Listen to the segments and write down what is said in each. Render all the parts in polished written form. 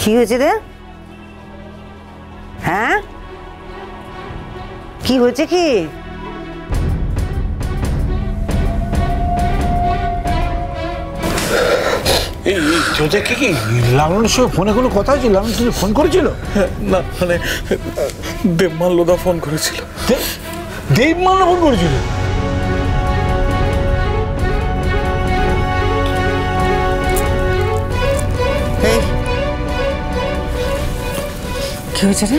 কি হয়েছে রে? হ্যাঁ, কি হয়েছে? কি কি কি লালনের সঙ্গে ফোনে কোনো কথা হয়েছিল? লালন তুমি ফোন করেছিল? না মানে দেবমাল্যদা ফোন করেছিল। দেবমাল্য ফোন করেছিল? কি হয়েছে রে?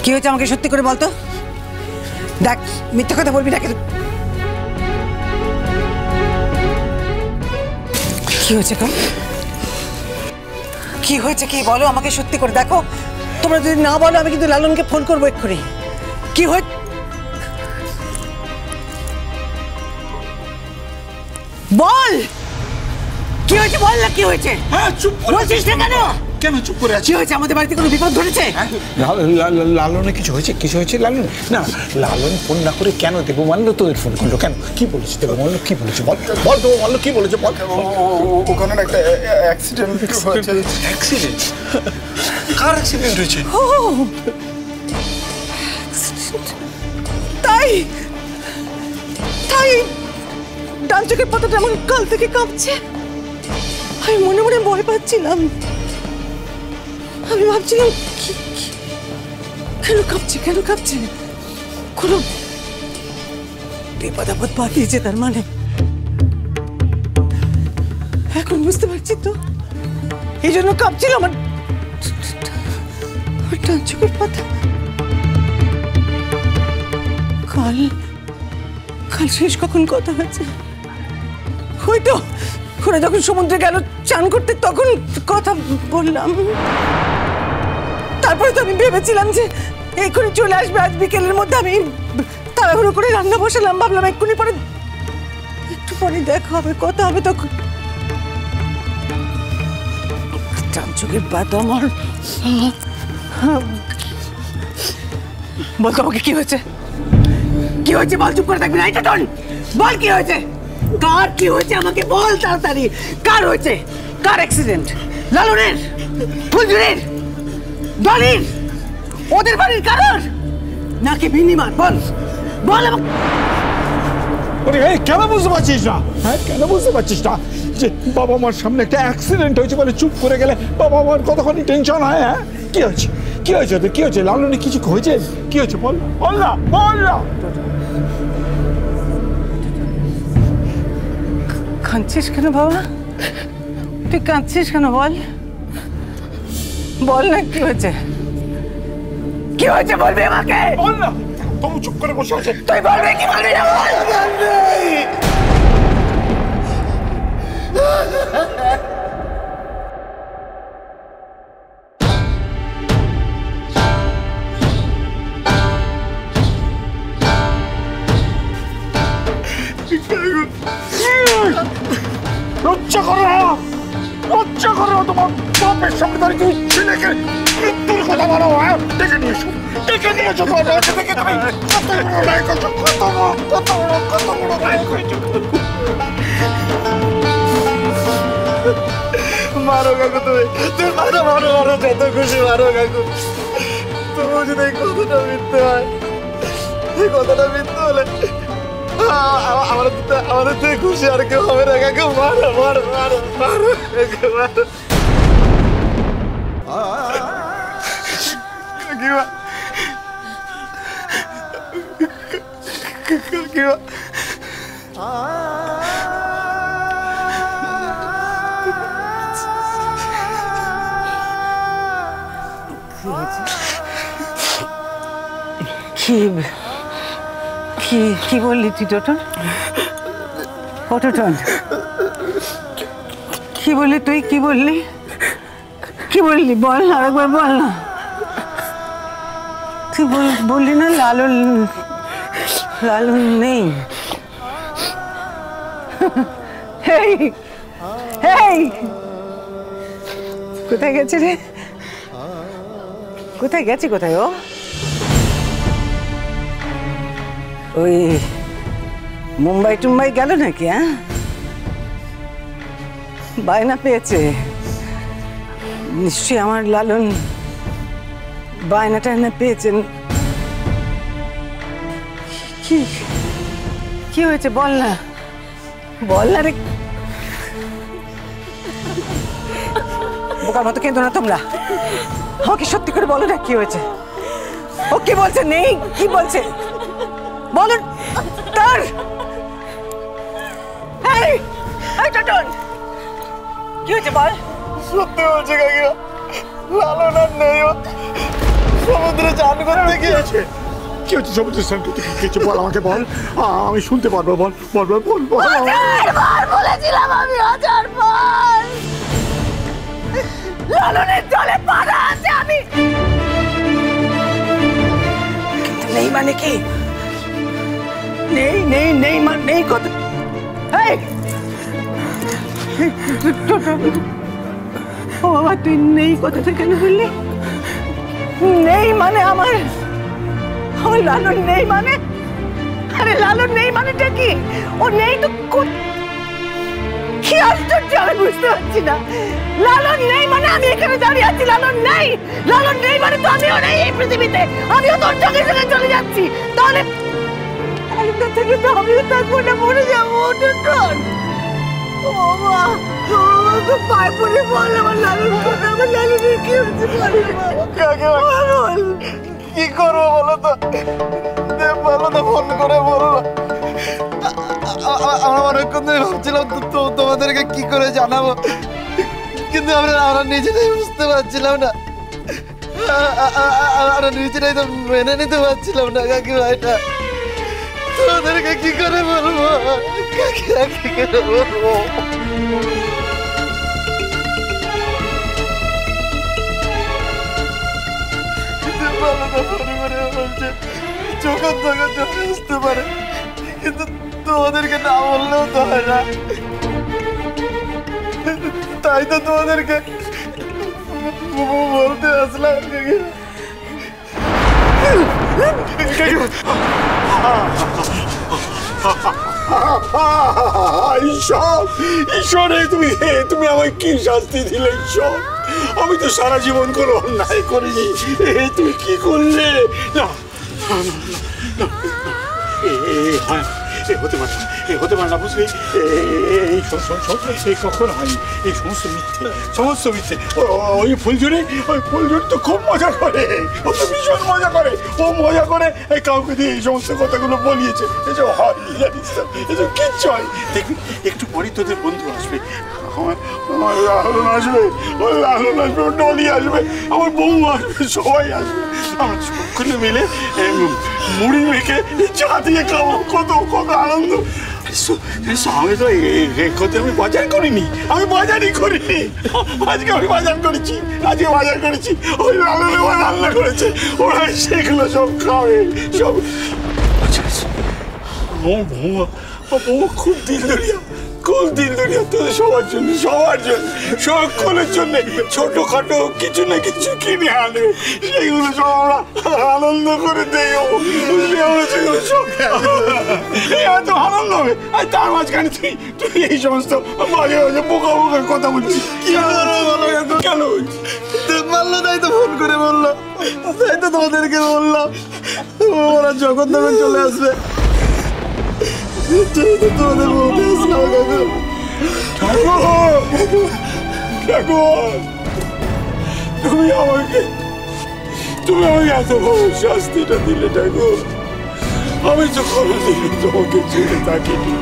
কি হয়েছে আমাকে সত্যি করে বলতো। দেখ, মিথ্যা কথা বলবি না কিন্তু। কি হয়েছে? কি হয়েছে? কি বলো আমাকে সত্যি করে। দেখো, তোমরা যদি না বলো আমি কিন্তু লালনকে ফোন করবো এক্ষুনি। কি হয়েছে বল। কি হয়েছে বল না, কি হয়েছে? হ্যাঁ, চুপ করে বলছিস না কেন? কেন চুপ করে আছিস? কি হয়েছে? আমাদের বাড়িতে কোনো বিপদ ধরেছে? লালনে কিছু হয়েছে? কিছু হয়েছে লালন? না, লালন ফোন না করে কেন দেবমাল্য তোদের ফোন করলো কেন? কি বলেছে দেবমাল্য? কি বলেছে বল বল। দেবমাল্য কি বলেছে বল। ওখানে একটা অ্যাক্সিডেন্ট হয়েছে। অ্যাক্সিডেন্ট? কার অ্যাক্সিডেন্ট হয়েছে? তাই তাই ডান চোখের পাতাটা আমার কাল থেকে কাঁপছে। আমি মনে মনে ভয় পাচ্ছিলাম। আমি ভাবছিলাম কেন কাঁপছে, কেন কাঁপছে? কোনো বিপদ আপদ পাঠিয়েছে তার মানে। এখন বুঝতে পারছি তো, এই জন্য কাঁপছিল আমার ডান চোখের পাতা। কাল কাল শেষ কখন কথা হয়েছে? হয়তো ওরা যখন সমুদ্রে গেল চান করতে তখন কথা বললাম। তারপরে তো আমি ভেবেছিলাম যে এক্ষুনি চলে আসবে আজ বিকেলের মধ্যে। আমি তাড়াহুড়ো করে রান্না বসালাম, ভাবলাম এক্ষুনি পরে একটু পরে দেখা হবে, কথা হবে। তখন ডান চোখের পাতা আমার। বলতো আমাকে কি হয়েছে? কি হয়েছে বল, চুপ করে থাকবি না। বল কি হয়েছে? কার কি হয়েছে আমাকে বল তাড়াতাড়ি। কার হয়েছে? কার অ্যাক্সিডেন্ট? লালনের, ফুলঝুরির, ডলির, ওদের বাড়ির কারোর নাকি বিনিমার? বল বল আমাকে। কেন বুঝতে পারছিস না? হ্যাঁ, কেন বুঝতে পারছিস না যে বাবা মার সামনে একটা অ্যাক্সিডেন্ট হয়েছে বলে চুপ করে গেলে বাবা মার কতখানি টেনশন হয়? হ্যাঁ, কি হয়েছে? কি হয়েছে ওদের? কি হয়েছে? লালনের কিছু হয়েছে? কি হয়েছে বল, বল না, বল না। কাঁদছিস কেন বাবা? তুই কাঁদছিস কেন? বল বল না, কি হয়েছে? কি হয়েছে বলবি আমাকে? বল না। তুমি চুপ করে বসে আছে। তুই বলবি কি বলবি না? লজ্জা করো না, লজ্জা করো। তোমার বাপের সামনে দাঁড়িয়ে তুমি ছেলেকে মৃত্যুর কথা বলো। হ্যাঁ, ডেকে নিয়ে এসো, ডেকে নিয়ে এসো। তোমার বাড়ি থেকে তুমি কত বড় রায় করছো, কত বড় রায় করেছো। মারো কাকু, তুমি মারো মারো মারো, যত খুশি মারো কাকু। তবু যদি এই কথাটা মিথ্যে হয়, এই কথাটা মিথ্যে হলে আমাদের থেকে খুশি আর কেউ হবে না কাকু। মারো মারো মারো মারো কাকু, মারো। কাকিমা, কাকিমা, কি বললি তুই টোটন? ও টোটন, কি বললি তুই? কি বললি? কি বললি বল, আরেকবার বল না। তুই বললি না লালন নেই? কোথায় গেছে রে? কোথায় গেছে? কোথায় ও? ওই মুম্বাই টুম্বাই গেল নাকি? হ্যাঁ, বায়না পেয়েছে নিশ্চয়ই আমার লালন বায়নাটা না পেয়েছেন। কি কি হয়েছে বল না, বল না রে। বোকার মতো কেঁদো না তোমরা, আমাকে সত্যি করে বলো না কি হয়েছে। ও কি বলছে? নেই কি বলছে বলো তার। কি হয়েছে বল। সত্যি বলছে কাকিমা, লালন আর নেই, সমুদ্রে চান করতে গিয়েছে। কি হচ্ছে সমুদ্রের স্নান করতে গিয়েছে? বল আমাকে, বল, আমি শুনতে পারবো। বল বল বল বল বল। বলেছিলাম আমি 1000 বার, লালনের জলে পাড়া আছে আমি। কিন্তু নেই মানে কি? নেই নেই নেই মানে নেই কত। ও বাবা, তুই নেই কোথা থেকে কেন বললি? নেই মানে আমার লালন নেই মানে? আরে লালন নেই মানেটা কি? ও নেই তো কি আশ্চর্য, আমি বুঝতে পারছি না। লালন নেই মানে আমি এখানে দাঁড়িয়ে আছি, লালন নেই। লালন নেই মানে তো আমিও নেই এই পৃথিবীতে, আমিও তোর সঙ্গে সঙ্গে চলে যাচ্ছি। তাহলে লালনটা থেকে তো আমিও থাকবো না, মরে যাবো। পায়ে পড়ে বল আমার লালন, আমার লালনের কি হচ্ছে? কি করবো বলো তো, বলো তো, ফোন করে বলো। আমরা অনেকক্ষণ ধরে ভাবছিলাম তোমাদেরকে কি করে জানাবো, কিন্তু আমরা নিজেরাই বুঝতে পারছিলাম না, আমরা নিজেরাই তো মেনে নিতে পারছিলাম না কাকিমা। এটা তোমাদেরকে কি করে বলবো, কাকিমা কি করে বলবো? যখন তখন চলে আসতে পারে, কিন্তু তোমাদেরকে না বললেও তো হয় না। তাই তো তোমাদেরকে বলতে আসলাম। ঈশ্বরে তুমি আমায় কি শাস্তি দিলে ঈশ্বর? আমি তো সারা জীবন কোনো অন্যায় করিনি, তুমি কি করলে? না হতে পারে না, হতে পারে না, বুঝলি? এই কখন হয়নি, এই সমস্ত মিথ্যে। ওই ফুলঝুরি তো খুব মজা করে, ও তো ভীষণ মজা করে। ও মজা করে কাউকে দিয়ে এই সমস্ত কথাগুলো বলিয়েছে। এসব হয় জানিস তো, এসব কিচ্ছু হয়। দেখবি একটু পরে তোদের বন্ধু আসবে, আমার লালন আসবে, ওর লালন আসবে, ওর ডলি আসবে, আমার বউ আসবে, সবাই আসবে। আমরা সবগুলো মিলে মুড়ি মেখে চা দিয়ে খাবো, কত কত আনন্দ। আমি তো আমি বাজার করিনি, আমি বাজারই করিনি। আজকে আমি বাজার করেছি, ওই লালন রান্না করেছে, ওরা সেগুলো সব খাবে সব। বৌমা খুব দিল দরিয়া, তোদের সবার জন্য, সকলের জন্য ছোটখাটো কিছু না কিছু কিনে আনবে, সেগুলো সব আমরা আনন্দ করে দেবো। এত আনন্দ হবে, আর তার মাঝখানে তুই এই সমস্ত মাঝে মাঝে বোকা কথা বলছিস। কি বলো কেন? মারলো তাই তো ফোন করে বললো, তাই তো তোমাদেরকে বললাম, ওরা যখন তখন চলে আসবে। তোমাদের বলতে আসলাম তুমি আমাকে এত বড় শাস্তিটা দিলে ঠাকুর। আমি তো কোনোদিন তোমাকে ছেড়ে থাকিনি,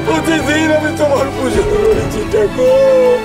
প্রতিদিন আমি তোমার পুজো করেছি ঠাকুর।